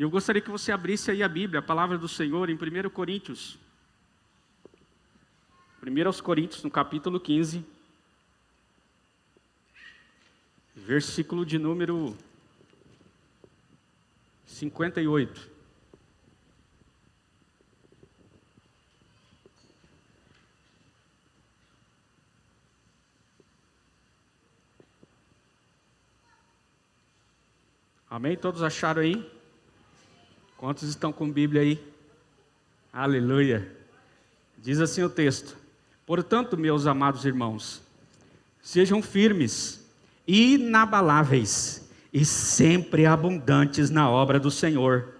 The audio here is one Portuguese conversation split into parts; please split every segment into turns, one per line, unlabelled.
E eu gostaria que você abrisse aí a Bíblia, a palavra do Senhor, em 1 Coríntios. 1 Coríntios, no capítulo 15, versículo de número 58. Amém? Todos acharam aí? Quantos estão com Bíblia aí? Aleluia! Diz assim o texto: portanto, meus amados irmãos, sejam firmes, inabaláveis e sempre abundantes na obra do Senhor,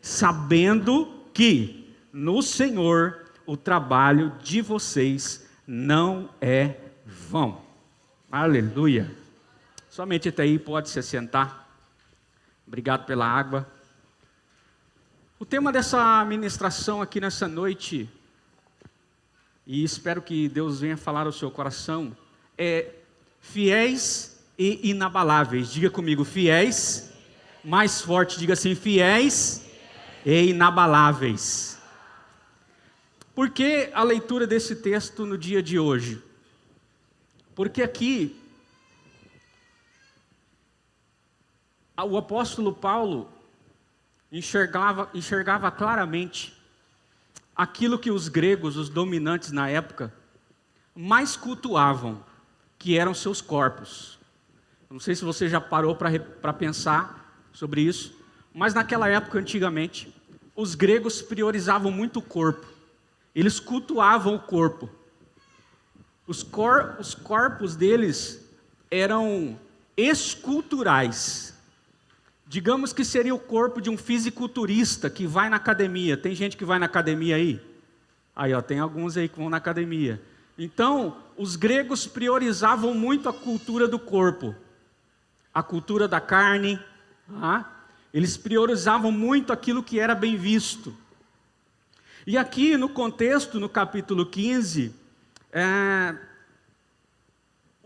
sabendo que no Senhor o trabalho de vocês não é vão. Aleluia! Somente até aí, pode se assentar. Obrigado pela água. O tema dessa ministração aqui nessa noite, e espero que Deus venha falar ao seu coração, é fiéis e inabaláveis. Diga comigo, fiéis. Mais forte, diga assim, fiéis e inabaláveis. Por que a leitura desse texto no dia de hoje? Porque aqui o apóstolo Paulo enxergava claramente aquilo que os gregos, os dominantes na época, mais cultuavam, que eram seus corpos. Não sei se você já parou para pensar sobre isso, mas naquela época, antigamente, os gregos priorizavam muito o corpo. Eles cultuavam o corpo. Os corpos deles eram esculturais. Digamos que seria o corpo de um fisiculturista que vai na academia. Tem gente que vai na academia aí? Aí, ó, tem alguns aí que vão na academia. Então, os gregos priorizavam muito a cultura do corpo, a cultura da carne. Eles priorizavam muito aquilo que era bem visto. E aqui no contexto, no capítulo 15,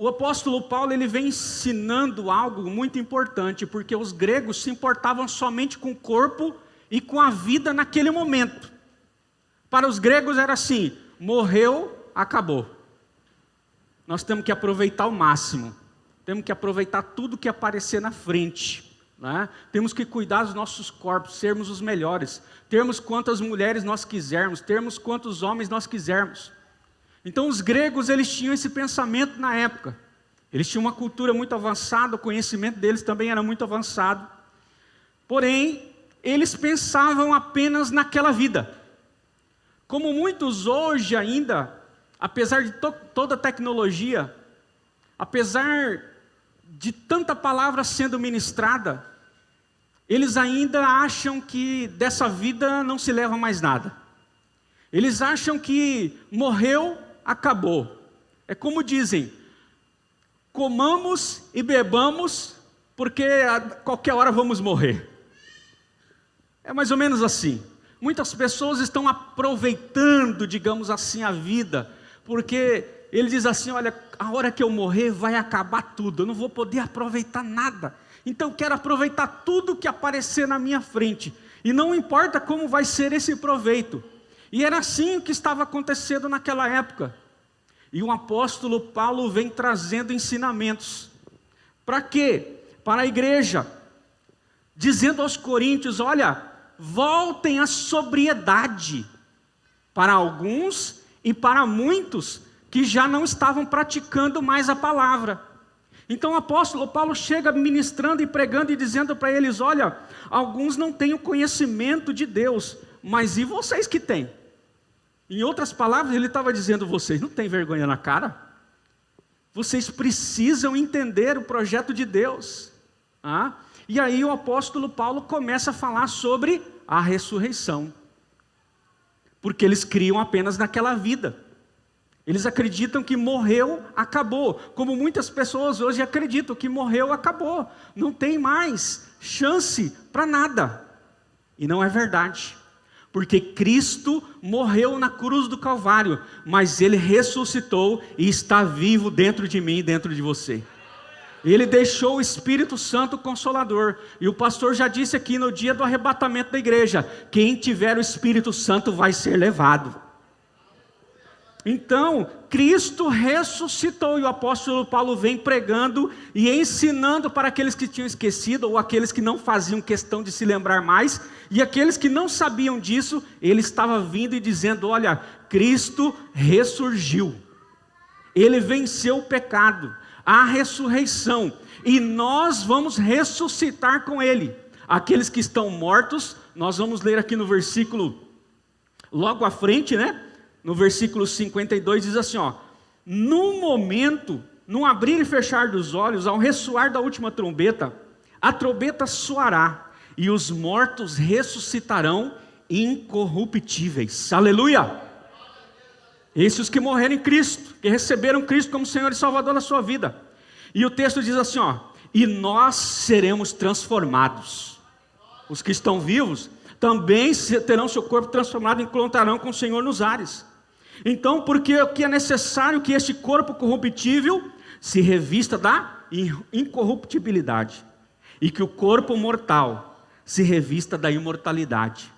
o apóstolo Paulo ele vem ensinando algo muito importante, porque os gregos se importavam somente com o corpo e com a vida naquele momento. Para os gregos era assim, morreu, acabou. Nós temos que aproveitar o máximo, temos que aproveitar tudo que aparecer na frente, né? Temos que cuidar dos nossos corpos, sermos os melhores, termos quantas mulheres nós quisermos, termos quantos homens nós quisermos. Então os gregos eles tinham esse pensamento na época, eles tinham uma cultura muito avançada, o conhecimento deles também era muito avançado, porém eles pensavam apenas naquela vida. Como muitos hoje ainda, apesar de toda a tecnologia, apesar de tanta palavra sendo ministrada, eles ainda acham que dessa vida não se leva mais nada. Eles acham que morreu, acabou. É como dizem, comamos e bebamos, porque a qualquer hora vamos morrer. É mais ou menos assim. Muitas pessoas estão aproveitando, digamos assim, a vida, porque ele diz assim, olha, a hora que eu morrer vai acabar tudo, eu não vou poder aproveitar nada. Então eu quero aproveitar tudo que aparecer na minha frente, e não importa como vai ser esse proveito. E era assim o que estava acontecendo naquela época. E o apóstolo Paulo vem trazendo ensinamentos. Para quê? Para a igreja. Dizendo aos coríntios, olha, voltem à sobriedade. Para alguns e para muitos que já não estavam praticando mais a palavra. Então o apóstolo Paulo chega ministrando e pregando e dizendo para eles, olha, alguns não têm o conhecimento de Deus, mas e vocês que têm? Em outras palavras, ele estava dizendo, vocês não têm vergonha na cara? Vocês precisam entender o projeto de Deus. E aí o apóstolo Paulo começa a falar sobre a ressurreição. Porque eles criam apenas naquela vida. Eles acreditam que morreu, acabou. Como muitas pessoas hoje acreditam que morreu, acabou. Não tem mais chance para nada. E não é verdade. Porque Cristo morreu na cruz do Calvário, mas Ele ressuscitou e está vivo dentro de mim e dentro de você. Ele deixou o Espírito Santo Consolador. E o pastor já disse aqui no dia do arrebatamento da igreja: quem tiver o Espírito Santo vai ser levado. Então, Cristo ressuscitou, e o apóstolo Paulo vem pregando e ensinando para aqueles que tinham esquecido, ou aqueles que não faziam questão de se lembrar mais, e aqueles que não sabiam disso, ele estava vindo e dizendo: olha, Cristo ressurgiu, ele venceu o pecado, a ressurreição, e nós vamos ressuscitar com ele. Aqueles que estão mortos, nós vamos ler aqui no versículo, logo à frente, né? No versículo 52 diz assim, ó: no momento, no abrir e fechar dos olhos, ao ressoar da última trombeta, a trombeta soará, e os mortos ressuscitarão incorruptíveis. Aleluia! Esses os que morreram em Cristo, que receberam Cristo como Senhor e Salvador da sua vida. E o texto diz assim, ó: e nós seremos transformados. Os que estão vivos também terão seu corpo transformado e encontrarão com o Senhor nos ares. Então, porque o que é necessário que este corpo corruptível se revista da incorruptibilidade, e que o corpo mortal se revista da imortalidade.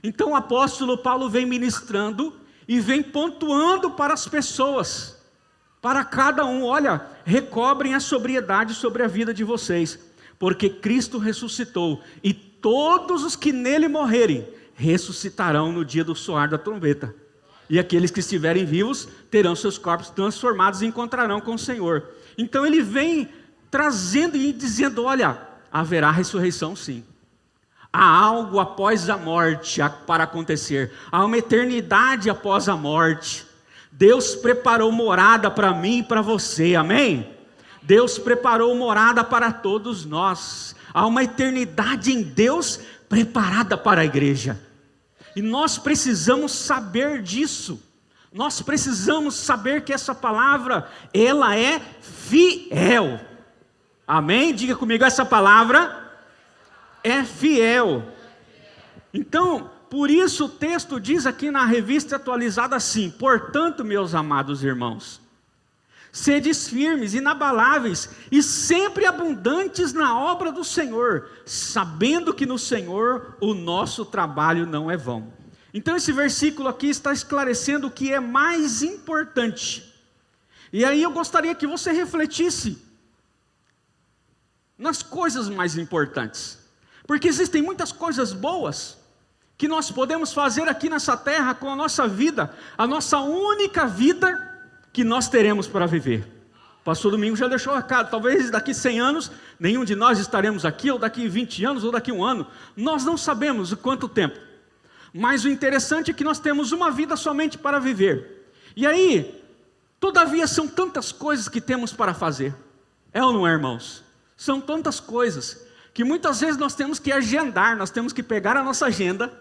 Então o apóstolo Paulo vem ministrando e vem pontuando para as pessoas, para cada um: olha, recobrem a sobriedade sobre a vida de vocês, porque Cristo ressuscitou, e todos os que nele morrerem ressuscitarão no dia do soar da trombeta. E aqueles que estiverem vivos terão seus corpos transformados e encontrarão com o Senhor. Então ele vem trazendo e dizendo: olha, haverá ressurreição sim. Há algo após a morte para acontecer. Há uma eternidade após a morte. Deus preparou morada para mim e para você, amém? Deus preparou morada para todos nós. Há uma eternidade em Deus preparada para a igreja. E nós precisamos saber disso. Nós precisamos saber que essa palavra, ela é fiel. Amém? Diga comigo, essa palavra é fiel. Então, por isso o texto diz aqui na revista atualizada assim: portanto, meus amados irmãos, sedes firmes, inabaláveis e sempre abundantes na obra do Senhor, sabendo que no Senhor o nosso trabalho não é vão. Então esse versículo aqui está esclarecendo o que é mais importante. E aí eu gostaria que você refletisse nas coisas mais importantes, porque existem muitas coisas boas que nós podemos fazer aqui nessa terra com a nossa vida, a nossa única vida que nós teremos para viver. O pastor Domingos já deixou o recado: talvez daqui 100 anos, nenhum de nós estaremos aqui, ou daqui 20 anos, ou daqui 1 ano, nós não sabemos o quanto tempo, mas o interessante é que nós temos uma vida somente para viver. E aí, todavia são tantas coisas que temos para fazer, é ou não é, irmãos? São tantas coisas, que muitas vezes nós temos que agendar, nós temos que pegar a nossa agenda,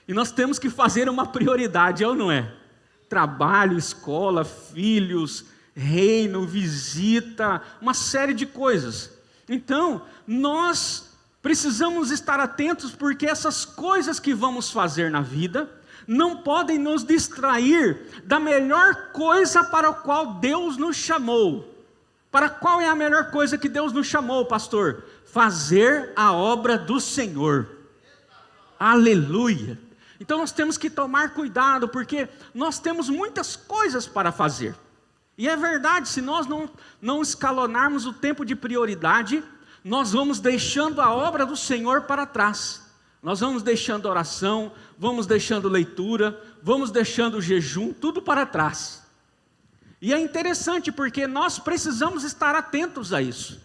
e nós temos que fazer uma prioridade, é ou não é? Trabalho, escola, filhos, reino, visita, uma série de coisas. Então, nós precisamos estar atentos, porque essas coisas que vamos fazer na vida não podem nos distrair da melhor coisa para a qual Deus nos chamou. Para qual é a melhor coisa que Deus nos chamou, pastor? Fazer a obra do Senhor. Aleluia! Então nós temos que tomar cuidado, porque nós temos muitas coisas para fazer. E é verdade, se nós não escalonarmos o tempo de prioridade, nós vamos deixando a obra do Senhor para trás. Nós vamos deixando oração, vamos deixando leitura, vamos deixando jejum, tudo para trás. E é interessante, porque nós precisamos estar atentos a isso.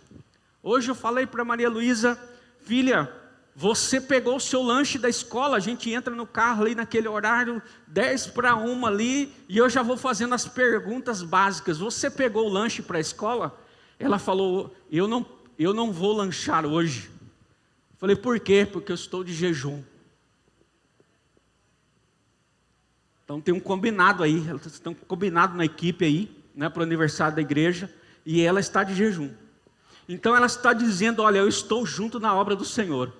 Hoje eu falei para Maria Luísa: filha, você pegou o seu lanche da escola, a gente entra no carro ali naquele horário 10:50 ali, e eu já vou fazendo as perguntas básicas. Você pegou o lanche para a escola? Ela falou: eu não vou lanchar hoje. Falei: por quê? Porque eu estou de jejum. Então tem um combinado aí, elas estão combinado na equipe aí, né, para o aniversário da igreja, e ela está de jejum. Então ela está dizendo: olha, eu estou junto na obra do Senhor.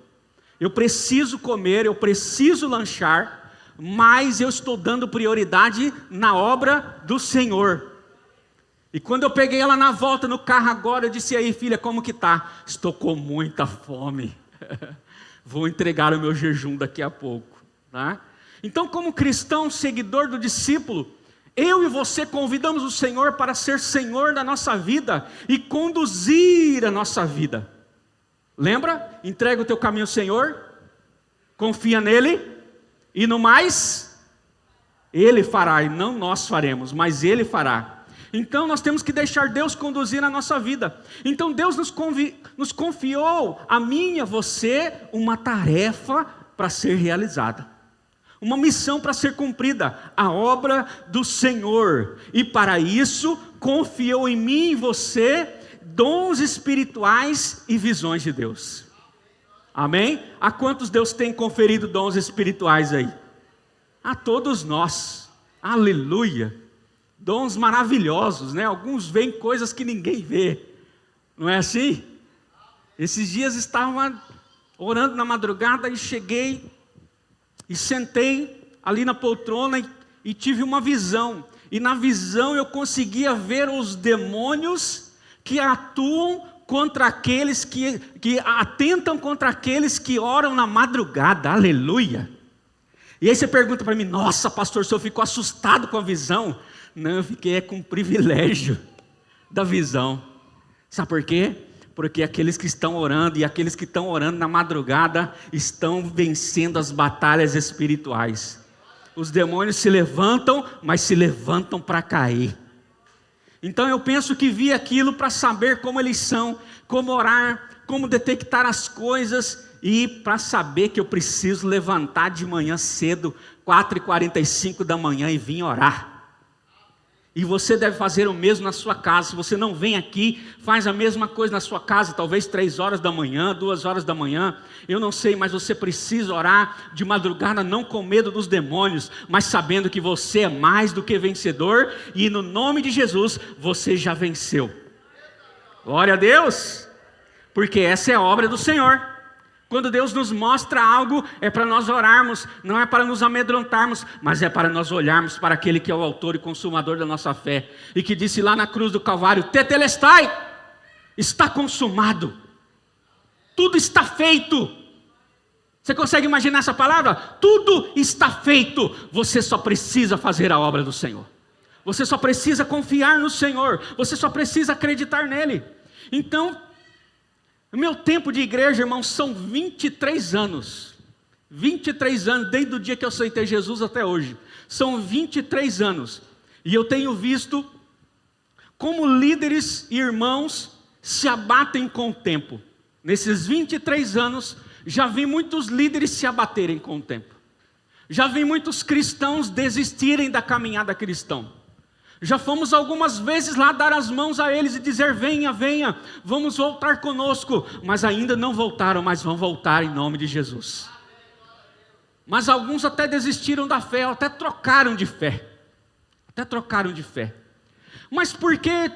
Eu preciso comer, eu preciso lanchar, mas eu estou dando prioridade na obra do Senhor. E quando eu peguei ela na volta no carro agora, eu disse: e aí, filha, como que tá? Estou com muita fome. Vou entregar o meu jejum daqui a pouco, tá? Então, como cristão, seguidor do discípulo, eu e você convidamos o Senhor para ser Senhor da nossa vida e conduzir a nossa vida. Lembra? Entrega o teu caminho ao Senhor, confia nele, e no mais, Ele fará, e não nós faremos, mas Ele fará. Então nós temos que deixar Deus conduzir a nossa vida. Então Deus nos confiou, a mim e a você, uma tarefa para ser realizada. Uma missão para ser cumprida, a obra do Senhor. E para isso, confiou em mim e você dons espirituais e visões de Deus. Amém? A quantos Deus tem conferido dons espirituais aí? A todos nós. Aleluia. Dons maravilhosos, né? Alguns veem coisas que ninguém vê. Não é assim? Esses dias estava orando na madrugada e cheguei e sentei ali na poltrona e tive uma visão. E na visão eu conseguia ver os demônios que atuam contra aqueles que atentam contra aqueles que oram na madrugada. Aleluia. E aí você pergunta para mim: nossa, pastor, o senhor ficou assustado com a visão? Não, eu fiquei com o privilégio da visão. Sabe por quê? Porque aqueles que estão orando e aqueles que estão orando na madrugada estão vencendo as batalhas espirituais. Os demônios se levantam, mas se levantam para cair. Então eu penso que vi aquilo para saber como eles são, como orar, como detectar as coisas e para saber que eu preciso levantar de manhã cedo, 4h45 da manhã e vir orar. E você deve fazer o mesmo na sua casa. Se você não vem aqui, faz a mesma coisa na sua casa, talvez 3 horas da manhã, 2 horas da manhã, eu não sei, mas você precisa orar de madrugada, não com medo dos demônios, mas sabendo que você é mais do que vencedor, e no nome de Jesus, você já venceu. Glória a Deus, porque essa é a obra do Senhor. Quando Deus nos mostra algo, é para nós orarmos, não é para nos amedrontarmos, mas é para nós olharmos para aquele que é o autor e consumador da nossa fé, e que disse lá na cruz do Calvário: Tetelestai, está consumado, tudo está feito. Você consegue imaginar essa palavra? Tudo está feito, você só precisa fazer a obra do Senhor, você só precisa confiar no Senhor, você só precisa acreditar nele. Então, o meu tempo de igreja, irmãos, são 23 anos. 23 anos, desde o dia que eu aceitei Jesus até hoje. São 23 anos. E eu tenho visto como líderes e irmãos se abatem com o tempo. Nesses 23 anos, já vi muitos líderes se abaterem com o tempo. Já vi muitos cristãos desistirem da caminhada cristã. Já fomos algumas vezes lá dar as mãos a eles e dizer: venha, venha, vamos voltar conosco. Mas ainda não voltaram, mas vão voltar em nome de Jesus. Mas alguns até desistiram da fé, até trocaram de fé. Mas por que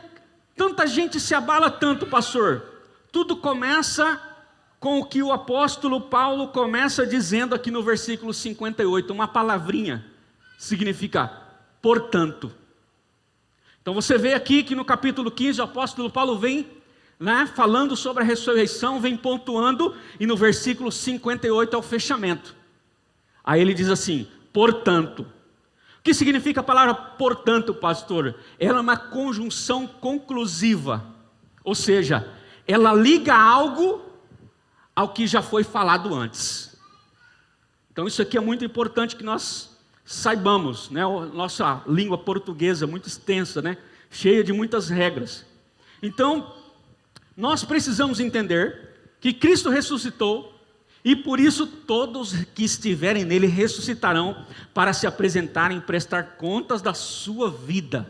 tanta gente se abala tanto, pastor? Tudo começa com o que o apóstolo Paulo começa dizendo aqui no versículo 58. Uma palavrinha, significa portanto. Então você vê aqui que no capítulo 15 o apóstolo Paulo vem, falando sobre a ressurreição, vem pontuando, e no versículo 58 é o fechamento. Aí ele diz assim: portanto. O que significa a palavra portanto, pastor? Ela é uma conjunção conclusiva, ou seja, ela liga algo ao que já foi falado antes. Então isso aqui é muito importante que nós saibamos, nossa língua portuguesa é muito extensa, cheia de muitas regras. Então, nós precisamos entender que Cristo ressuscitou, e por isso todos que estiverem nele ressuscitarão para se apresentarem e prestar contas da sua vida.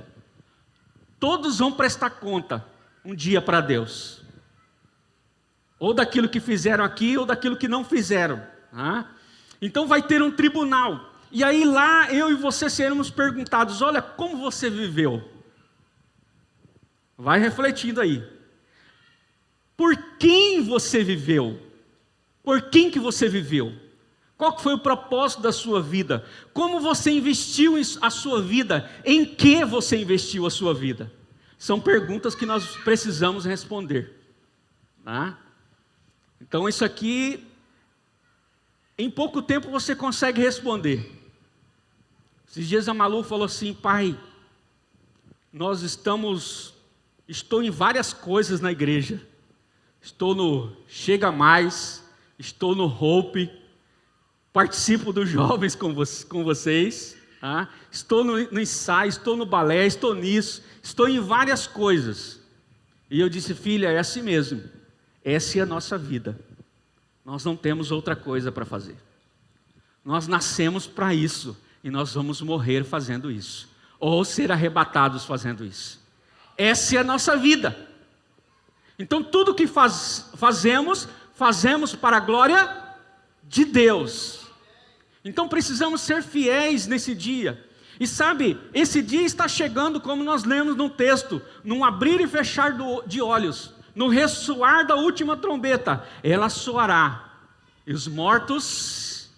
Todos vão prestar conta um dia para Deus, ou daquilo que fizeram aqui, ou daquilo que não fizeram. Então vai ter um tribunal. E aí lá eu e você seremos perguntados: olha, como você viveu? Vai refletindo aí. Por quem você viveu? Por quem que você viveu? Qual foi o propósito da sua vida? Como você investiu a sua vida? Em que você investiu a sua vida? São perguntas que nós precisamos responder. Tá? Então isso aqui, em pouco tempo você consegue responder. Esses dias a Malu falou assim: pai, estou em várias coisas na igreja. Estou no Chega Mais, estou no Hope, participo dos jovens com vocês, tá? Estou no ensaio, estou no balé, estou nisso, estou em várias coisas. E eu disse: filha, é assim mesmo, essa é a nossa vida. Nós não temos outra coisa para fazer. Nós nascemos para isso e nós vamos morrer fazendo isso, ou ser arrebatados fazendo isso. Essa é a nossa vida. Então tudo que fazemos para a glória de Deus. Então precisamos ser fiéis nesse dia. E sabe, esse dia está chegando, como nós lemos no texto, num abrir e fechar de olhos, no ressoar da última trombeta, ela soará, e os mortos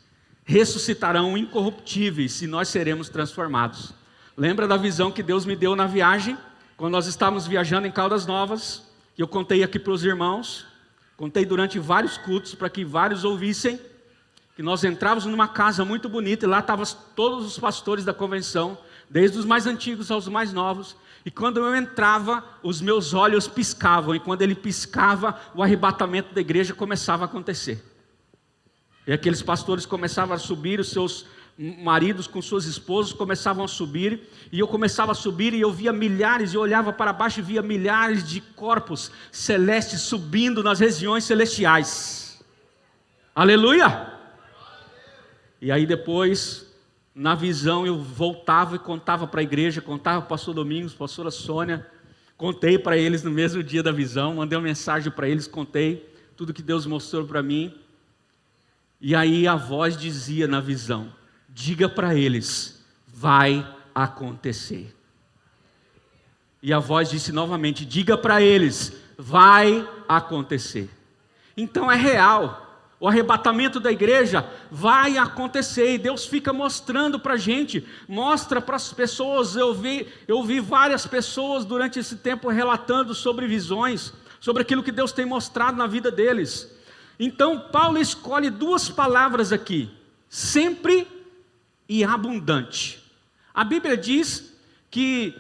ressuscitarão incorruptíveis, e nós seremos transformados. Lembra da visão que Deus me deu na viagem, quando nós estávamos viajando em Caldas Novas, que eu contei aqui para os irmãos, contei durante vários cultos, para que vários ouvissem, que nós entrávamos numa casa muito bonita, e lá estavam todos os pastores da convenção, desde os mais antigos aos mais novos, e quando eu entrava, os meus olhos piscavam, e quando ele piscava, o arrebatamento da igreja começava a acontecer. E aqueles pastores começavam a subir, os seus maridos com suas esposas começavam a subir, e eu começava a subir, e eu via milhares, eu olhava para baixo e via milhares de corpos celestes subindo nas regiões celestiais. Aleluia! E aí depois, na visão, eu voltava e contava para a igreja, contava para o pastor Domingos, pastora Sônia, contei para eles no mesmo dia da visão, mandei uma mensagem para eles, contei tudo que Deus mostrou para mim. E aí a voz dizia na visão: diga para eles, vai acontecer. E a voz disse novamente: diga para eles, vai acontecer. Então é real. O arrebatamento da igreja vai acontecer, e Deus fica mostrando para a gente, mostra para as pessoas. Eu vi várias pessoas durante esse tempo relatando sobre visões, sobre aquilo que Deus tem mostrado na vida deles. Então Paulo escolhe duas palavras aqui: sempre e abundante. A Bíblia diz que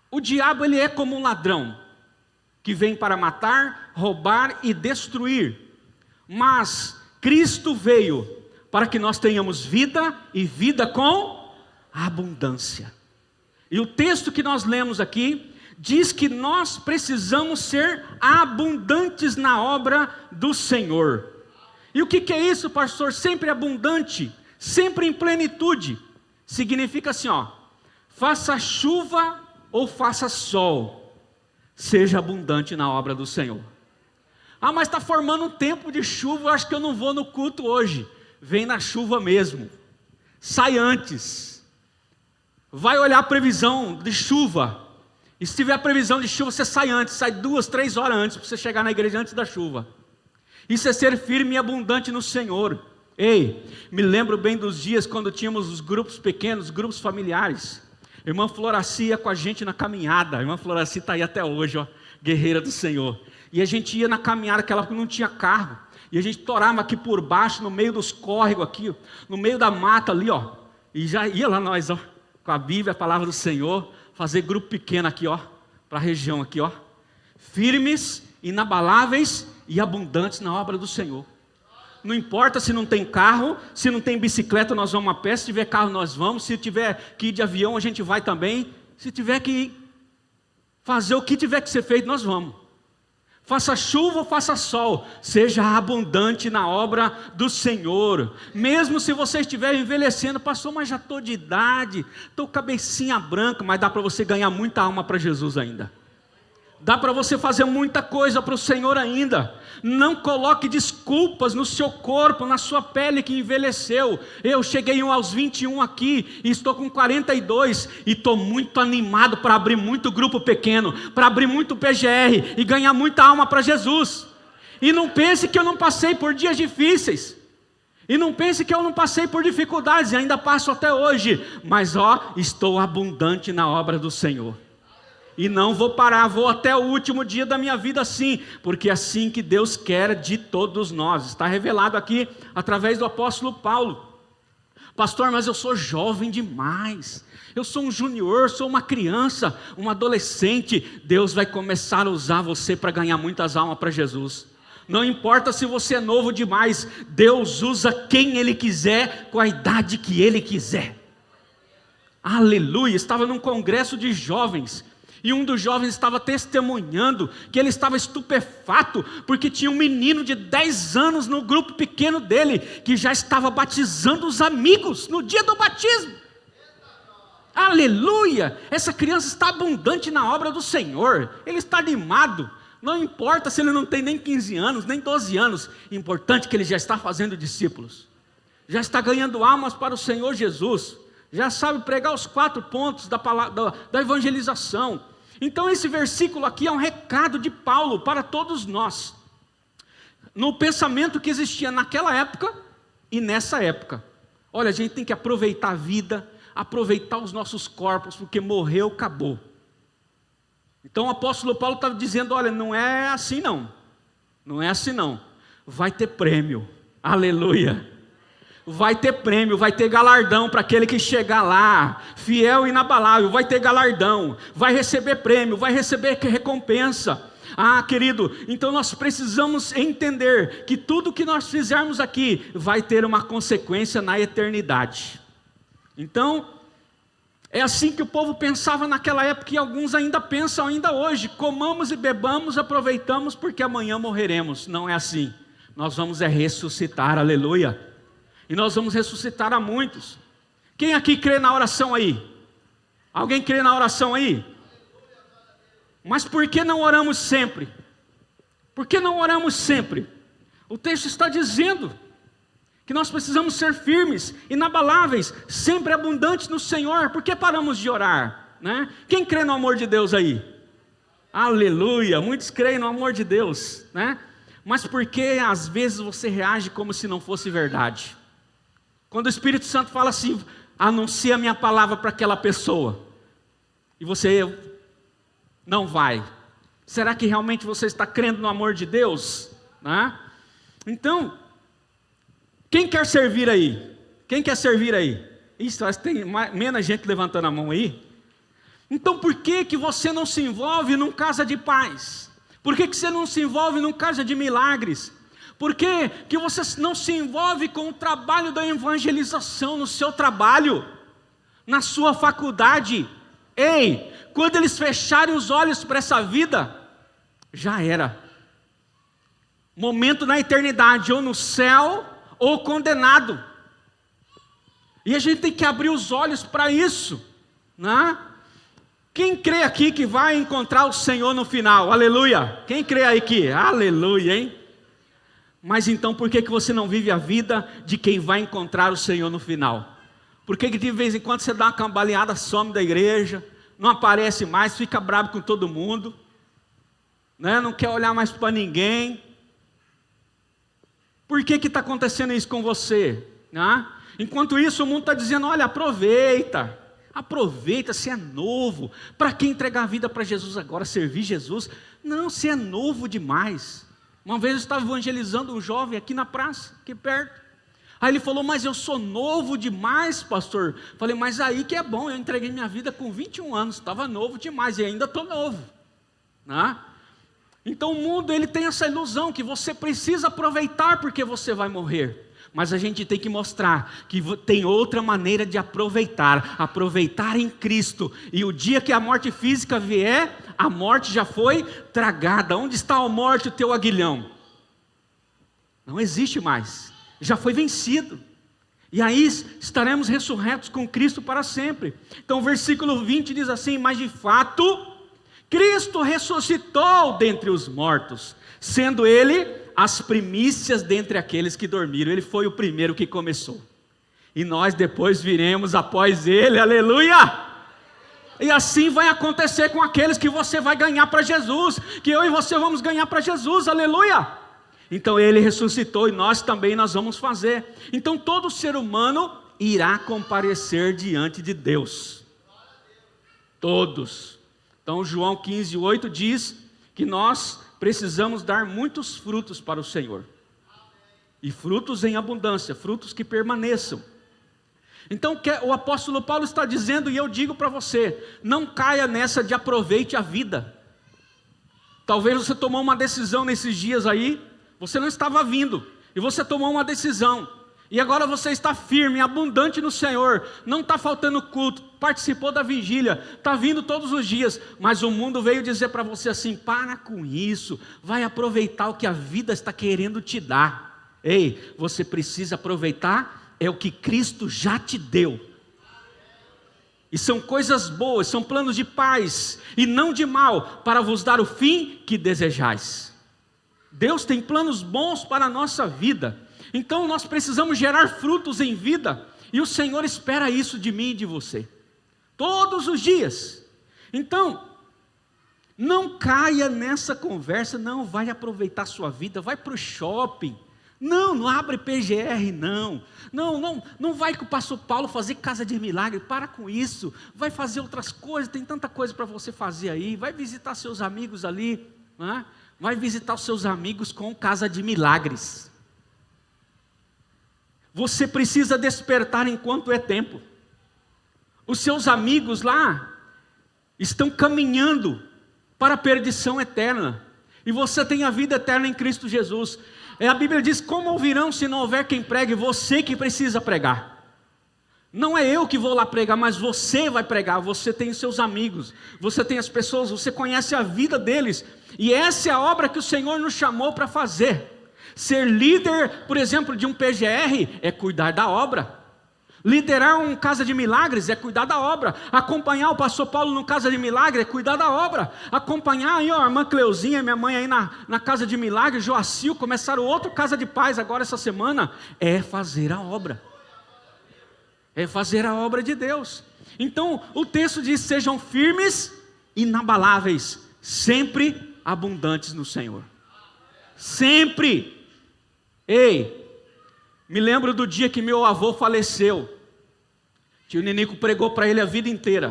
o diabo ele é como um ladrão, que vem para matar, roubar e destruir. Mas Cristo veio para que nós tenhamos vida, e vida com abundância. E o texto que nós lemos aqui diz que nós precisamos ser abundantes na obra do Senhor. E o que é isso, pastor? Sempre abundante, sempre em plenitude. Significa assim, faça chuva ou faça sol, seja abundante na obra do Senhor. Ah, mas está formando um tempo de chuva, eu acho que eu não vou no culto hoje. Vem na chuva mesmo, sai antes, vai olhar a previsão de chuva, e se tiver a previsão de chuva, você sai antes, sai 2, 3 horas antes, para você chegar na igreja antes da chuva. Isso é ser firme e abundante no Senhor. Ei, me lembro bem dos dias quando tínhamos os grupos pequenos, grupos familiares. Irmã Floraci ia com a gente na caminhada, a irmã Floraci está aí até hoje, guerreira do Senhor. E a gente ia na caminhada, naquela época não tinha carro, e a gente torava aqui por baixo, no meio dos córregos aqui, no meio da mata ali, e já ia lá nós, com a Bíblia, a palavra do Senhor, fazer grupo pequeno aqui, para a região aqui, firmes, inabaláveis e abundantes na obra do Senhor. Não importa se não tem carro, se não tem bicicleta, nós vamos a pé, se tiver carro nós vamos, se tiver que ir de avião a gente vai também, se tiver que fazer o que tiver que ser feito, nós vamos. Faça chuva ou faça sol, seja abundante na obra do Senhor. Mesmo se você estiver envelhecendo, pastor, mas já estou de idade, estou cabecinha branca, mas dá para você ganhar muita alma para Jesus ainda. Dá para você fazer muita coisa para o Senhor ainda. Não coloque desculpas no seu corpo, na sua pele que envelheceu. Eu cheguei aos 21 aqui e estou com 42 e estou muito animado para abrir muito grupo pequeno, para abrir muito PGR e ganhar muita alma para Jesus. E não pense que eu não passei por dias difíceis. E não pense que eu não passei por dificuldades, e ainda passo até hoje. Mas estou abundante na obra do Senhor. E não vou parar, vou até o último dia da minha vida assim, porque é assim que Deus quer de todos nós. Está revelado aqui através do apóstolo Paulo. Pastor, mas eu sou jovem demais, eu sou um junior, sou uma criança, um adolescente. Deus vai começar a usar você para ganhar muitas almas para Jesus. Não importa se você é novo demais, Deus usa quem Ele quiser, com a idade que Ele quiser. Aleluia. Estava num congresso de jovens, e um dos jovens estava testemunhando que ele estava estupefato, porque tinha um menino de 10 anos no grupo pequeno dele, que já estava batizando os amigos no dia do batismo. Aleluia! Essa criança está abundante na obra do Senhor, ele está animado. Não importa se ele não tem nem 15 anos, nem 12 anos, importante que ele já está fazendo discípulos, já está ganhando almas para o Senhor Jesus, já sabe pregar os 4 pontos da evangelização. Então esse versículo aqui é um recado de Paulo para todos nós, no pensamento que existia naquela época e nessa época. Olha, a gente tem que aproveitar a vida, aproveitar os nossos corpos, porque morreu, acabou. Então o apóstolo Paulo estava dizendo, olha, não é assim não, não é assim não, vai ter prêmio, aleluia. Vai ter prêmio, vai ter galardão para aquele que chegar lá, fiel e inabalável, vai ter galardão, vai receber prêmio, vai receber recompensa. Ah, querido, então nós precisamos entender que tudo que nós fizermos aqui vai ter uma consequência na eternidade. Então, é assim que o povo pensava naquela época, e alguns ainda pensam ainda hoje: comamos e bebamos, aproveitamos, porque amanhã morreremos. Não é assim, nós vamos ressuscitar, aleluia. E nós vamos ressuscitar a muitos. Quem aqui crê na oração aí? Alguém crê na oração aí? Mas por que não oramos sempre? Por que não oramos sempre? O texto está dizendo que nós precisamos ser firmes, inabaláveis, sempre abundantes no Senhor. Por que paramos de orar, né? Quem crê no amor de Deus aí? Aleluia, muitos creem no amor de Deus, né? Mas por que às vezes você reage como se não fosse verdade? Quando o Espírito Santo fala assim, anuncia a minha palavra para aquela pessoa, e você não vai, será que realmente você está crendo no amor de Deus? Né? Então, quem quer servir aí? Quem quer servir aí? Isso, tem menos gente levantando a mão aí. Então por que você não se envolve num casa de paz? Por que você não se envolve num casa de milagres? Por que você não se envolve com o trabalho da evangelização no seu trabalho, na sua faculdade? Ei, quando eles fecharem os olhos para essa vida, já era. Momento na eternidade, ou no céu, ou condenado. E a gente tem que abrir os olhos para isso, né? Quem crê aqui que vai encontrar o Senhor no final? Aleluia! Quem crê aí que? Aleluia, hein? Mas então por que você não vive a vida de quem vai encontrar o Senhor no final? Por que de vez em quando você dá uma cambaleada, some da igreja, não aparece mais, fica bravo com todo mundo, né? Não quer olhar mais para ninguém? Por que está acontecendo isso com você? Né? Enquanto isso o mundo está dizendo, olha, aproveita, se é novo. Para que entregar a vida para Jesus agora, servir Jesus? Não, se é novo demais. Uma vez eu estava evangelizando um jovem aqui na praça, aqui perto. Aí ele falou, mas eu sou novo demais, pastor. Falei, mas aí que é bom, eu entreguei minha vida com 21 anos, estava novo demais e ainda estou novo. Né? Então o mundo ele tem essa ilusão que você precisa aproveitar porque você vai morrer. Mas a gente tem que mostrar que tem outra maneira de aproveitar em Cristo. E o dia que a morte física vier, a morte já foi tragada. Onde está a morte, o teu aguilhão? Não existe mais, já foi vencido. E aí estaremos ressurretos com Cristo para sempre. Então o versículo 20 diz assim, mas de fato, Cristo ressuscitou dentre os mortos, sendo Ele as primícias dentre aqueles que dormiram. Ele foi o primeiro que começou, e nós depois viremos após Ele, aleluia! E assim vai acontecer com aqueles que você vai ganhar para Jesus, que eu e você vamos ganhar para Jesus, aleluia! Então Ele ressuscitou e nós também vamos fazer. Então todo ser humano irá comparecer diante de Deus, todos. Então João 15:8 diz que nós precisamos dar muitos frutos para o Senhor. E frutos em abundância, frutos que permaneçam. Então o apóstolo Paulo está dizendo, e eu digo para você, não caia nessa de aproveite a vida. Talvez você tomou uma decisão nesses dias aí, você não estava vindo, e você tomou uma decisão, e agora você está firme, abundante no Senhor, não está faltando culto, participou da vigília, está vindo todos os dias, mas o mundo veio dizer para você assim, para com isso, vai aproveitar o que a vida está querendo te dar. Ei, você precisa aproveitar, é o que Cristo já te deu. E são coisas boas, são planos de paz, e não de mal, para vos dar o fim que desejais. Deus tem planos bons para a nossa vida. Então nós precisamos gerar frutos em vida, e o Senhor espera isso de mim e de você, todos os dias. Então, não caia nessa conversa, não vai aproveitar sua vida, vai para o shopping, não abre PGR, não vai com o pastor Paulo fazer casa de milagre, para com isso, vai fazer outras coisas, tem tanta coisa para você fazer aí, vai visitar seus amigos ali, né? Vai visitar os seus amigos com casa de milagres. Você precisa despertar enquanto é tempo. Os seus amigos lá estão caminhando para a perdição eterna, e você tem a vida eterna em Cristo Jesus. A Bíblia diz, como ouvirão se não houver quem pregue? Você que precisa pregar. Não é eu que vou lá pregar, mas você vai pregar. Você tem os seus amigos, você tem as pessoas, você conhece a vida deles, e essa é a obra que o Senhor nos chamou para fazer. Ser líder, por exemplo, de um PGR é cuidar da obra. Liderar um Casa de Milagres é cuidar da obra. Acompanhar o pastor Paulo no Casa de Milagre é cuidar da obra. Acompanhar aí, a irmã Cleuzinha, minha mãe aí na Casa de Milagre, Joacil, começaram outro Casa de Paz agora essa semana, é fazer a obra. É fazer a obra de Deus. Então o texto diz, sejam firmes, inabaláveis, sempre abundantes no Senhor. Sempre. Ei, me lembro do dia que meu avô faleceu. Tio Ninico pregou para ele a vida inteira.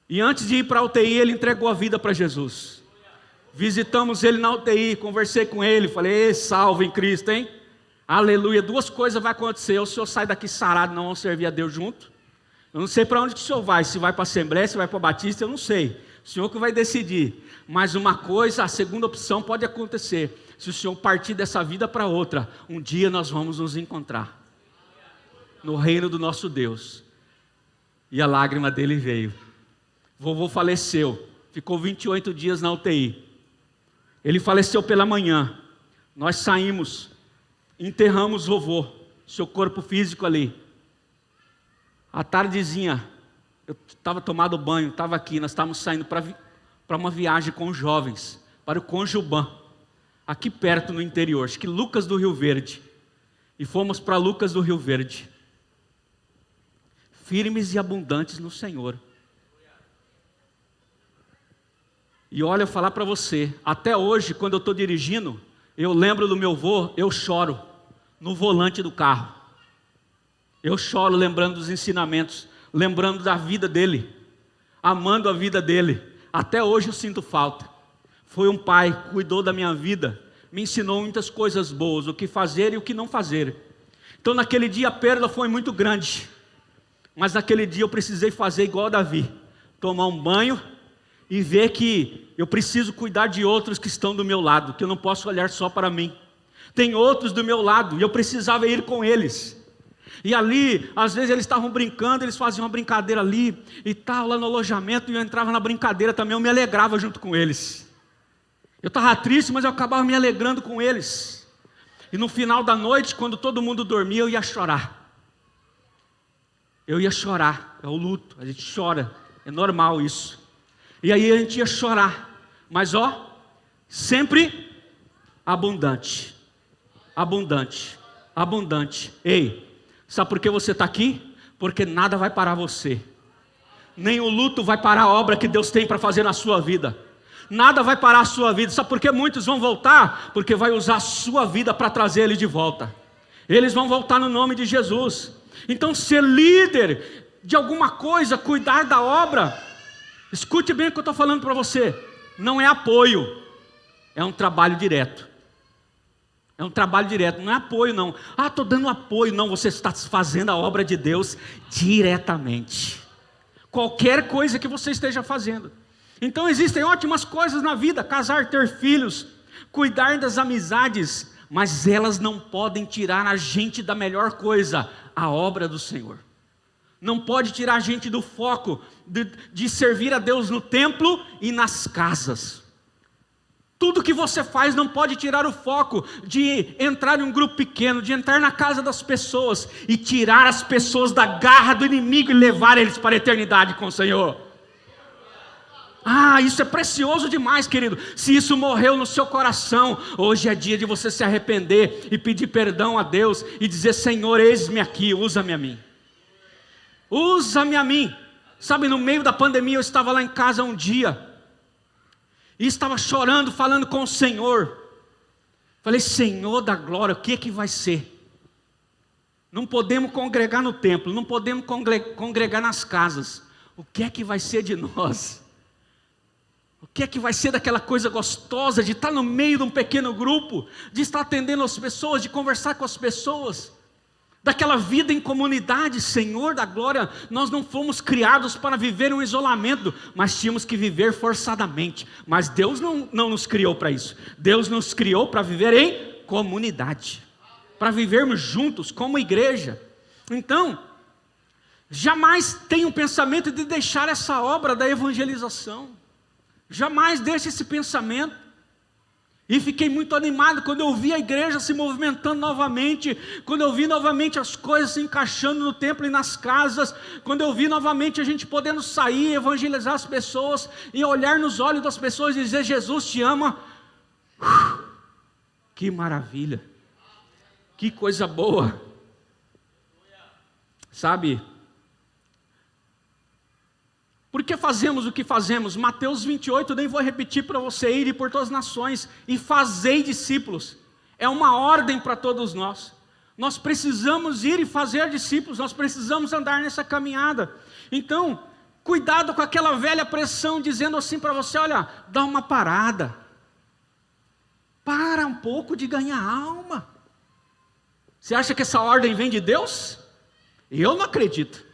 E antes de ir para a UTI, ele entregou a vida para Jesus. Visitamos ele na UTI, conversei com ele, falei, salve em Cristo, hein? Aleluia, duas coisas vai acontecer, ou o senhor sai daqui sarado, não vamos servir a Deus junto. Eu não sei para onde que o senhor vai, se vai para a Assembleia, se vai para a Batista, eu não sei. O senhor que vai decidir. Mas uma coisa, a segunda opção pode acontecer. Se o Senhor partir dessa vida para outra, um dia nós vamos nos encontrar no reino do nosso Deus. E a lágrima dele veio. Vovô faleceu, ficou 28 dias na UTI. Ele faleceu pela manhã. Nós saímos, enterramos vovô, seu corpo físico ali. À tardezinha, eu estava tomando banho, estava aqui, nós estávamos saindo para uma viagem com os jovens, para o Conjubã, aqui perto no interior, acho que Lucas do Rio Verde, e fomos para Lucas do Rio Verde, firmes e abundantes no Senhor. E olha, eu falar para você, até hoje, quando eu estou dirigindo, eu lembro do meu avô, eu choro no volante do carro, eu choro lembrando dos ensinamentos, lembrando da vida dele, amando a vida dele. Até hoje eu sinto falta. Foi um pai, cuidou da minha vida, me ensinou muitas coisas boas, o que fazer e o que não fazer. Então naquele dia a perda foi muito grande, mas naquele dia eu precisei fazer igual a Davi, tomar um banho e ver que eu preciso cuidar de outros que estão do meu lado, que eu não posso olhar só para mim. Tem outros do meu lado e eu precisava ir com eles. E ali, às vezes eles estavam brincando, eles faziam uma brincadeira ali e tal, lá no alojamento, e eu entrava na brincadeira também, eu me alegrava junto com eles. Eu estava triste, mas eu acabava me alegrando com eles. E no final da noite, quando todo mundo dormia, eu ia chorar. Eu ia chorar, é o luto, a gente chora, é normal isso. E aí a gente ia chorar, mas sempre abundante, abundante, abundante. Ei, sabe por que você está aqui? Porque nada vai parar você. Nem o luto vai parar a obra que Deus tem para fazer na sua vida. Nada vai parar a sua vida. Sabe por que muitos vão voltar? Porque vai usar a sua vida para trazer ele de volta. Eles vão voltar no nome de Jesus. Então ser líder de alguma coisa, cuidar da obra, Escute bem o que eu estou falando para você. Não é apoio, é um trabalho direto. É um trabalho direto, não é apoio não. Estou dando apoio. Não, você está fazendo a obra de Deus diretamente. Qualquer coisa que você esteja fazendo. Então existem ótimas coisas na vida: casar, ter filhos, cuidar das amizades, mas elas não podem tirar a gente da melhor coisa, a obra do Senhor. Não pode tirar a gente do foco de servir a Deus no templo e nas casas. Tudo que você faz não pode tirar o foco de entrar em um grupo pequeno, de entrar na casa das pessoas e tirar as pessoas da garra do inimigo e levar eles para a eternidade com o Senhor. Isso é precioso demais, querido. Se isso morreu no seu coração, hoje é dia de você se arrepender e pedir perdão a Deus e dizer: Senhor, eis-me aqui, usa-me a mim. Usa-me a mim. Sabe, no meio da pandemia eu estava lá em casa um dia e estava chorando, falando com o Senhor. Falei: Senhor da glória, o que é que vai ser? Não podemos congregar no templo, não podemos congregar nas casas. O que é que vai ser de nós? O que é que vai ser daquela coisa gostosa de estar no meio de um pequeno grupo, de estar atendendo as pessoas, de conversar com as pessoas, daquela vida em comunidade? Senhor da glória, nós não fomos criados para viver um isolamento, mas tínhamos que viver forçadamente. Mas Deus não nos criou para isso. Deus nos criou para viver em comunidade, para vivermos juntos como igreja. Então, jamais tenha um pensamento de deixar essa obra da evangelização. Jamais deixe esse pensamento. E fiquei muito animado quando eu vi a igreja se movimentando novamente, quando eu vi novamente as coisas se encaixando no templo e nas casas, quando eu vi novamente a gente podendo sair, evangelizar as pessoas e olhar nos olhos das pessoas e dizer: Jesus te ama. Que maravilha, que coisa boa. Sabe, por que fazemos o que fazemos? Mateus 28, nem vou repetir para você: ir por todas as nações e fazei discípulos. É uma ordem para todos nós. Nós precisamos ir e fazer discípulos, nós precisamos andar nessa caminhada. Então, cuidado com aquela velha pressão dizendo assim para você: olha, dá uma parada. Para um pouco de ganhar alma. Você acha que essa ordem vem de Deus? Eu não acredito.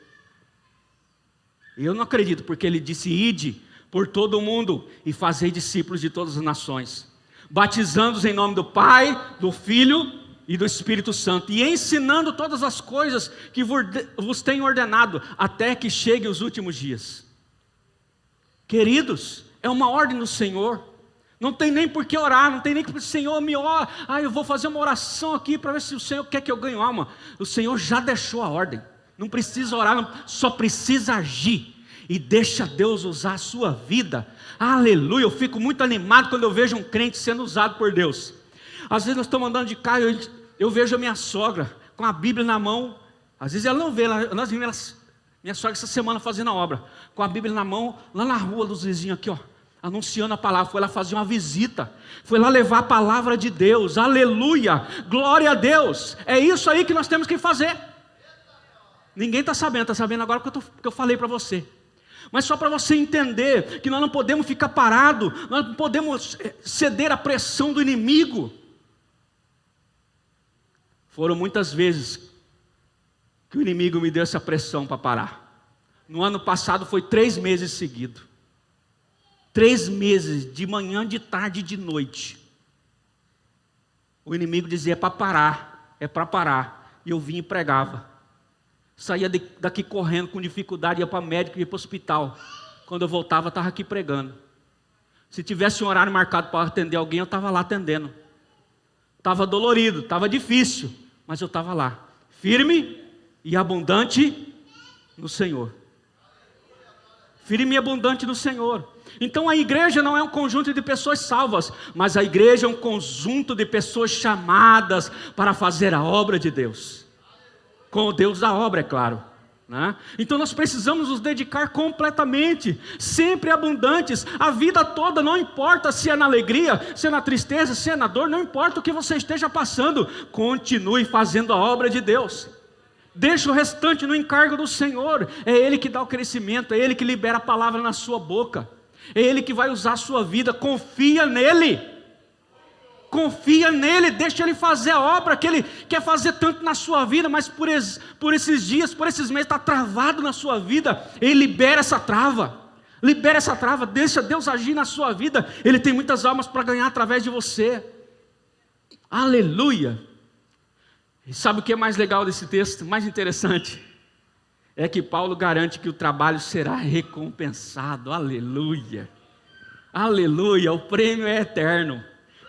Eu não acredito, porque ele disse: ide por todo o mundo e fazei discípulos de todas as nações, batizando-os em nome do Pai, do Filho e do Espírito Santo, e ensinando todas as coisas que vos tenho ordenado, até que chegue os últimos dias. Queridos, é uma ordem do Senhor. Não tem nem por que orar, não tem nem por que o Senhor me ora. Eu vou fazer uma oração aqui para ver se o Senhor quer que eu ganhe alma. O Senhor já deixou a ordem. Não precisa orar, só precisa agir. E deixa Deus usar a sua vida. Aleluia, eu fico muito animado quando eu vejo um crente sendo usado por Deus. Às vezes nós estamos andando de carro, eu vejo a minha sogra com a Bíblia na mão. Às vezes ela não vê, nós vimos minha sogra essa semana fazendo a obra, com a Bíblia na mão, lá na rua dos vizinhos aqui, anunciando a palavra. Foi lá fazer uma visita, foi lá levar a palavra de Deus. Aleluia, glória a Deus. É isso aí que nós temos que fazer. Ninguém está sabendo agora que eu falei para você. Mas só para você entender que nós não podemos ficar parados, nós não podemos ceder à pressão do inimigo. Foram muitas vezes que o inimigo me deu essa pressão para parar. No ano passado foi 3 meses seguidos. 3 meses, de manhã, de tarde e de noite. O inimigo dizia: é para parar. E eu vinha e pregava. Saía daqui correndo com dificuldade, ia para o médico, ia para o hospital. Quando eu voltava, estava aqui pregando. Se tivesse um horário marcado para atender alguém, eu estava lá atendendo. Estava dolorido, estava difícil, mas eu estava lá, firme e abundante no Senhor. Firme e abundante no Senhor. Então a igreja não é um conjunto de pessoas salvas, mas a igreja é um conjunto de pessoas chamadas para fazer a obra de Deus. Com o Deus da obra, é claro, né? Então nós precisamos nos dedicar completamente, sempre abundantes, a vida toda. Não importa se é na alegria, se é na tristeza, se é na dor, não importa o que você esteja passando, continue fazendo a obra de Deus. Deixa o restante no encargo do Senhor. É Ele que dá o crescimento, é Ele que libera a palavra na sua boca, é Ele que vai usar a sua vida. Confia nele, confia nele, deixa Ele fazer a obra que Ele quer fazer tanto na sua vida, mas por esses dias, por esses meses, está travado na sua vida. Ele libera essa trava, deixa Deus agir na sua vida. Ele tem muitas almas para ganhar através de você. Aleluia. E sabe o que é mais legal desse texto? Mais interessante é que Paulo garante que o trabalho será recompensado. Aleluia, aleluia, o prêmio é eterno.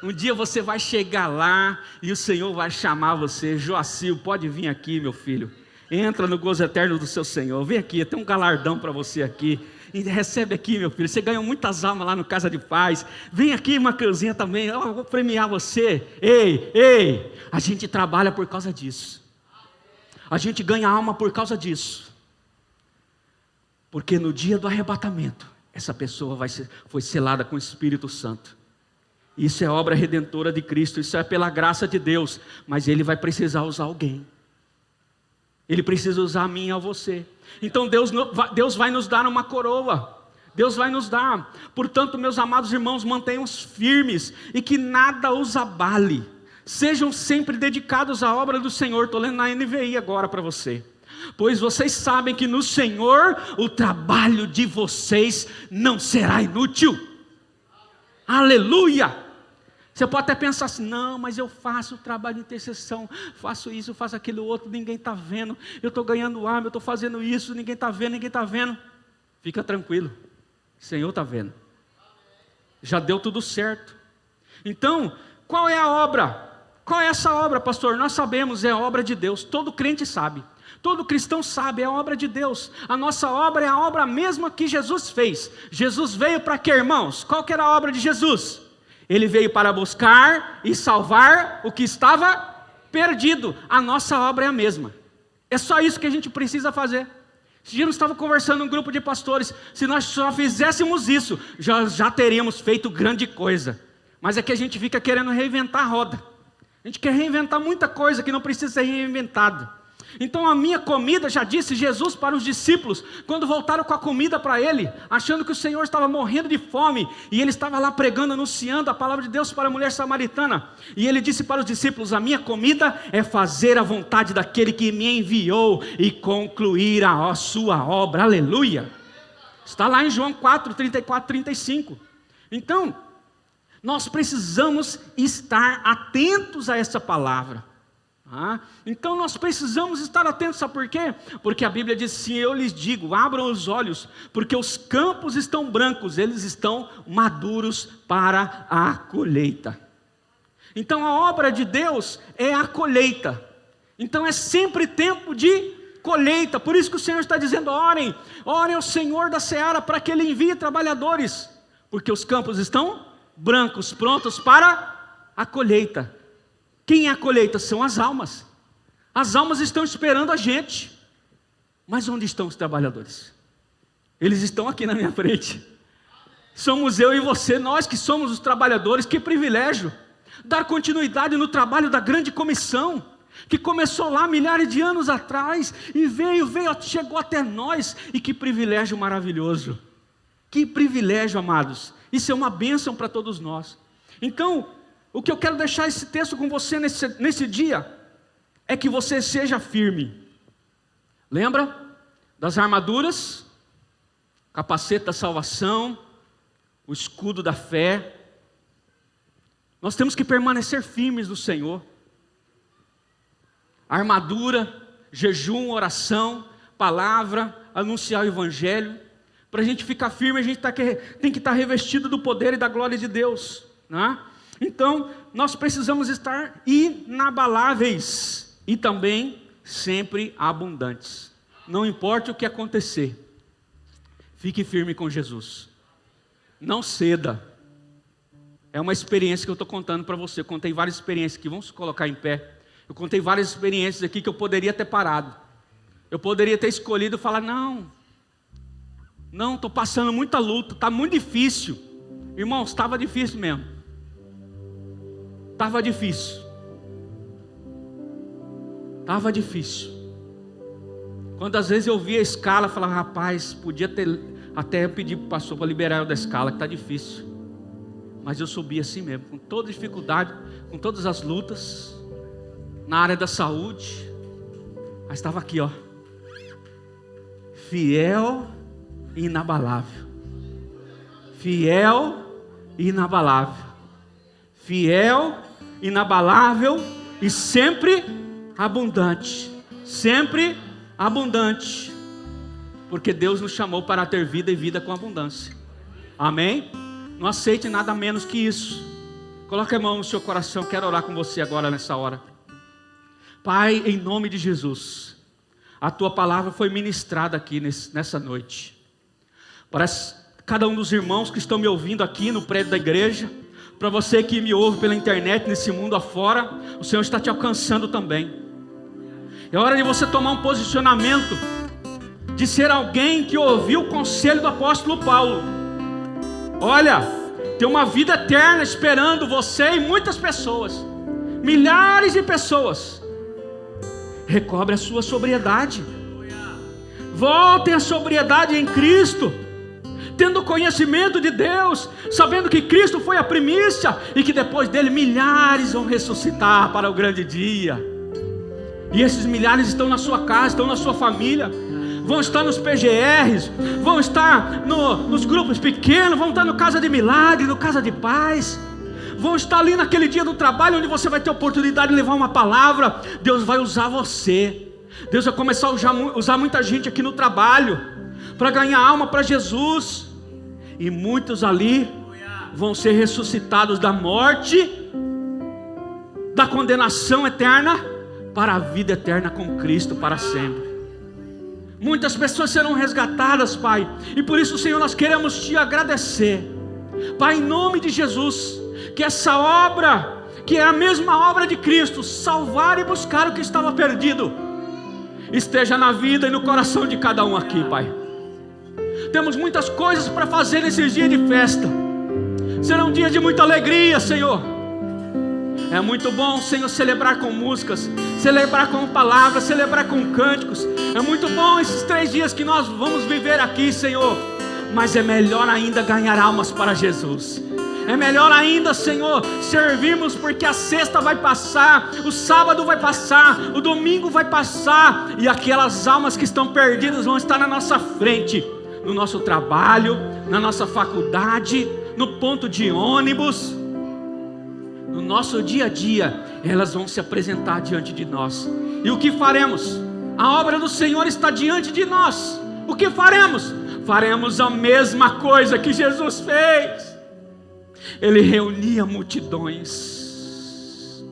Um dia você vai chegar lá e o Senhor vai chamar você: Joacil, pode vir aqui, meu filho, entra no gozo eterno do seu Senhor, vem aqui, tem um galardão para você aqui, e recebe aqui, meu filho, você ganhou muitas almas lá no Casa de Paz, vem aqui, Macãozinha também, eu vou premiar você. Ei, a gente trabalha por causa disso, a gente ganha alma por causa disso, porque no dia do arrebatamento, essa pessoa foi selada com o Espírito Santo. Isso é obra redentora de Cristo, isso é pela graça de Deus, mas Ele vai precisar usar alguém, Ele precisa usar a mim e a você. Então Deus vai nos dar uma coroa, Deus vai nos dar. Portanto, meus amados irmãos, mantenham-os firmes e que nada os abale, sejam sempre dedicados à obra do Senhor. Estou lendo na NVI agora para você. Pois vocês sabem que no Senhor o trabalho de vocês não será inútil. Aleluia. Você pode até pensar assim: não, mas eu faço o trabalho de intercessão, faço isso, faço aquilo outro, ninguém está vendo, eu estou ganhando alma, eu estou fazendo isso, ninguém está vendo. Fica tranquilo, o Senhor está vendo, já deu tudo certo. Então, qual é a obra? Qual é essa obra, pastor? Nós sabemos, é a obra de Deus, todo crente sabe, todo cristão sabe, é a obra de Deus. A nossa obra é a obra mesma que Jesus fez. Jesus veio para quê, irmãos? Qual que era a obra de Jesus? Ele veio para buscar e salvar o que estava perdido. A nossa obra é a mesma. É só isso que a gente precisa fazer. Esse dia eu estava conversando num grupo de pastores. Se nós só fizéssemos isso, já teríamos feito grande coisa. Mas é que a gente fica querendo reinventar a roda. A gente quer reinventar muita coisa que não precisa ser reinventada. Então a minha comida, já disse Jesus para os discípulos, quando voltaram com a comida para Ele, achando que o Senhor estava morrendo de fome, e Ele estava lá pregando, anunciando a palavra de Deus para a mulher samaritana, e Ele disse para os discípulos: a minha comida é fazer a vontade daquele que me enviou, e concluir a sua obra. Aleluia. Está lá em João 4, 34, 35. Então, nós precisamos estar atentos a essa palavra. Então nós precisamos estar atentos, sabe por quê? Porque a Bíblia diz assim: eu lhes digo, abram os olhos, porque os campos estão brancos, eles estão maduros para a colheita. Então a obra de Deus é a colheita, então é sempre tempo de colheita. Por isso que o Senhor está dizendo: orem ao Senhor da seara para que Ele envie trabalhadores, porque os campos estão brancos, prontos para a colheita. Quem é a colheita? São as almas. As almas estão esperando a gente. Mas onde estão os trabalhadores? Eles estão aqui na minha frente. Somos eu e você, nós que somos os trabalhadores. Que privilégio dar continuidade no trabalho da grande comissão, que começou lá milhares de anos atrás e chegou até nós. E que privilégio maravilhoso. Que privilégio, amados. Isso é uma bênção para todos nós. Então, o que eu quero deixar esse texto com você nesse dia é que você seja firme. Lembra das armaduras? Capacete da salvação, o escudo da fé. Nós temos que permanecer firmes no Senhor. Armadura, jejum, oração, palavra, anunciar o Evangelho. Para a gente ficar firme, a gente tem que estar revestido do poder e da glória de Deus, né? Então, nós precisamos estar inabaláveis e também sempre abundantes. Não importa o que acontecer, fique firme com Jesus. Não ceda. É uma experiência que eu estou contando para você. Eu contei várias experiências aqui, vamos colocar em pé. Eu contei várias experiências aqui que eu poderia ter parado. Eu poderia ter escolhido falar: não, estou passando muita luta, está muito difícil. Irmãos, estava difícil mesmo. Estava difícil. Quantas vezes eu via a escala, falava, rapaz, podia ter, até pedir para o pastor para liberar eu da escala, que está difícil. Mas eu subi assim mesmo, com toda dificuldade, com todas as lutas, na área da saúde. Mas estava aqui, ó, fiel e inabalável. Fiel e inabalável. Fiel, inabalável e sempre abundante. Sempre abundante. Porque Deus nos chamou para ter vida e vida com abundância. Amém? Não aceite nada menos que isso. Coloque a mão no seu coração. Quero orar com você agora nessa hora. Pai, em nome de Jesus, a tua palavra foi ministrada aqui nessa noite. Para cada um dos irmãos que estão me ouvindo aqui no prédio da igreja, para você que me ouve pela internet nesse mundo afora, o Senhor está te alcançando também. É hora de você tomar um posicionamento, de ser alguém que ouviu o conselho do apóstolo Paulo. Olha, tem uma vida eterna esperando você e muitas pessoas, milhares de pessoas. Recobre a sua sobriedade. Voltem à sobriedade em Cristo, tendo conhecimento de Deus, sabendo que Cristo foi a primícia e que depois dele milhares vão ressuscitar para o grande dia. E esses milhares estão na sua casa, estão na sua família, vão estar nos PGRs, vão estar nos grupos pequenos, vão estar no Casa de Milagre, no Casa de Paz, vão estar ali naquele dia do trabalho onde você vai ter oportunidade de levar uma palavra. Deus vai usar você. Deus vai começar a usar muita gente aqui no trabalho para ganhar alma para Jesus. E muitos ali vão ser ressuscitados da morte, da condenação eterna, para a vida eterna com Cristo para sempre. Muitas pessoas serão resgatadas, Pai, e por isso, Senhor, nós queremos Te agradecer, Pai, em nome de Jesus, que essa obra, que é a mesma obra de Cristo, salvar e buscar o que estava perdido, esteja na vida e no coração de cada um aqui, Pai. Temos muitas coisas para fazer nesses dias de festa, serão dias de muita alegria, Senhor. É muito bom, Senhor, celebrar com músicas, celebrar com palavras, celebrar com cânticos. É muito bom esses 3 dias que nós vamos viver aqui, Senhor. Mas é melhor ainda ganhar almas para Jesus. É melhor ainda, Senhor, servirmos, porque a sexta vai passar, o sábado vai passar, o domingo vai passar, e aquelas almas que estão perdidas vão estar na nossa frente, no nosso trabalho, na nossa faculdade, no ponto de ônibus, no nosso dia a dia. Elas vão se apresentar diante de nós. E o que faremos? A obra do Senhor está diante de nós. O que faremos? Faremos a mesma coisa que Jesus fez. Ele reunia multidões.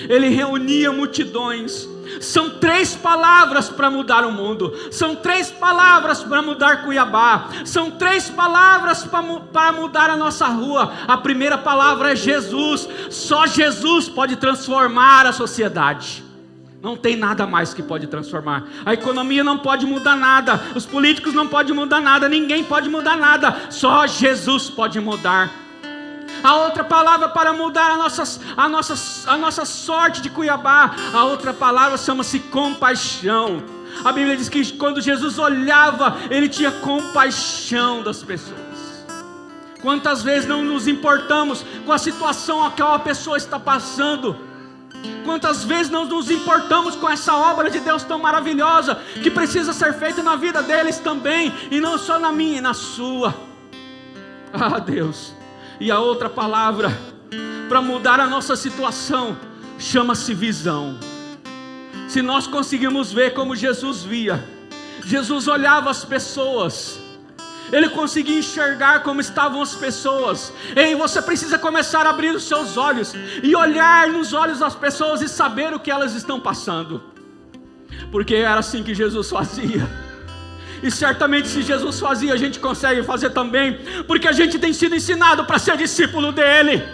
Ele reunia multidões. São 3 palavras para mudar o mundo. São 3 palavras para mudar Cuiabá. São 3 palavras para mudar a nossa rua. A primeira palavra é Jesus. Só Jesus pode transformar a sociedade. Não tem nada mais que pode transformar. A economia não pode mudar nada. Os políticos não podem mudar nada. Ninguém pode mudar nada. Só Jesus pode mudar. A outra palavra para mudar a nossa sorte de Cuiabá, a outra palavra chama-se compaixão. A Bíblia diz que quando Jesus olhava, Ele tinha compaixão das pessoas. Quantas vezes não nos importamos com a situação a qual a pessoa está passando? Quantas vezes não nos importamos com essa obra de Deus tão maravilhosa, que precisa ser feita na vida deles também, e não só na minha e na sua. Ah, Deus. E a outra palavra para mudar a nossa situação chama-se visão. Se nós conseguimos ver como Jesus via, Jesus olhava as pessoas, Ele conseguia enxergar como estavam as pessoas. E você precisa começar a abrir os seus olhos e olhar nos olhos das pessoas e saber o que elas estão passando, porque era assim que Jesus fazia. E certamente se Jesus fazia, a gente consegue fazer também, porque a gente tem sido ensinado para ser discípulo dEle.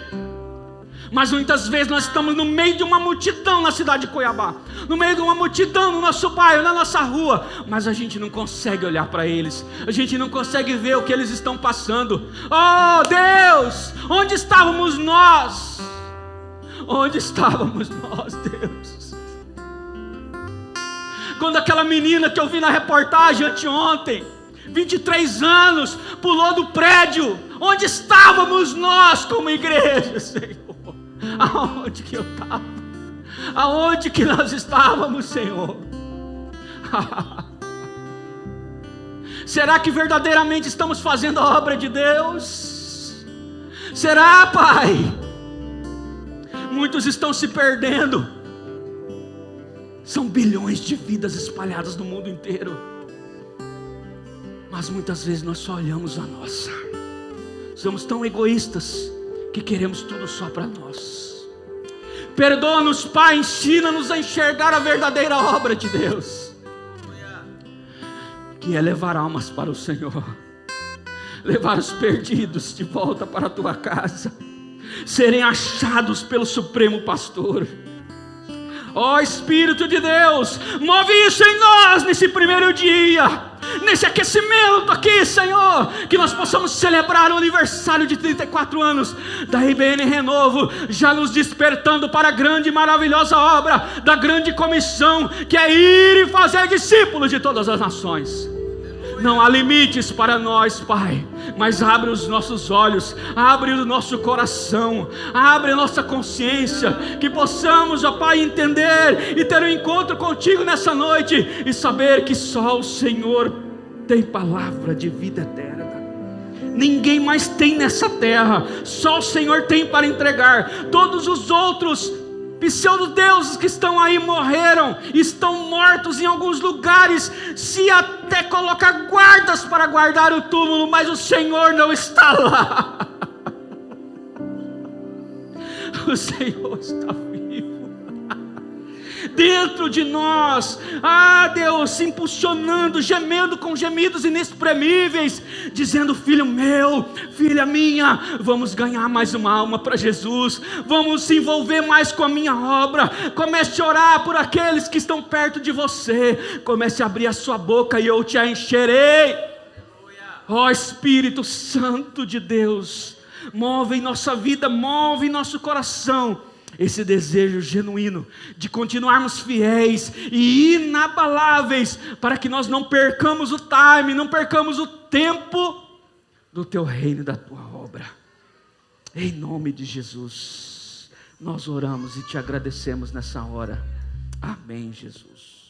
Mas muitas vezes nós estamos no meio de uma multidão na cidade de Cuiabá, no meio de uma multidão no nosso bairro, na nossa rua, mas a gente não consegue olhar para eles, a gente não consegue ver o que eles estão passando. Oh Deus, onde estávamos nós? Onde estávamos nós, Deus? quando aquela menina que eu vi na reportagem anteontem, 23 anos, pulou do prédio. Onde estávamos nós como igreja, Senhor? Aonde que eu estava? Aonde que nós estávamos, Senhor? Será que verdadeiramente estamos fazendo a obra de Deus? Será, Pai? Muitos estão se perdendo. São bilhões de vidas espalhadas no mundo inteiro, mas muitas vezes nós só olhamos a nossa. Somos tão egoístas que queremos tudo só para nós. Perdoa-nos, Pai, ensina-nos a enxergar a verdadeira obra de Deus, que é levar almas para o Senhor, levar os perdidos de volta para a tua casa, serem achados pelo Supremo Pastor. Ó Espírito de Deus, move isso em nós nesse primeiro dia, nesse aquecimento aqui, Senhor, que nós possamos celebrar o aniversário de 34 anos da IBN Renovo, já nos despertando para a grande e maravilhosa obra da grande comissão, que é ir e fazer discípulos de todas as nações. Não há limites para nós, Pai, mas abre os nossos olhos, abre o nosso coração, abre a nossa consciência, que possamos, ó Pai, entender e ter um encontro contigo nessa noite, e saber que só o Senhor tem palavra de vida eterna. Ninguém mais tem nessa terra, só o Senhor tem para entregar. Todos os outros pseudo-deuses que estão aí morreram, estão mortos em alguns lugares, se até colocar guardas para guardar o túmulo, mas o Senhor não está lá. O Senhor está vivo dentro de nós. Ah, Deus, impulsionando, gemendo com gemidos inexprimíveis, dizendo: filho meu, filha minha, vamos ganhar mais uma alma para Jesus, vamos se envolver mais com a minha obra. Comece a orar por aqueles que estão perto de você, comece a abrir a sua boca e eu te encherei. Ó Espírito Santo de Deus, move em nossa vida, move em nosso coração esse desejo genuíno de continuarmos fiéis e inabaláveis, para que nós não percamos o time, não percamos o tempo do teu reino e da tua obra. Em nome de Jesus nós oramos e te agradecemos nessa hora. Amém, Jesus.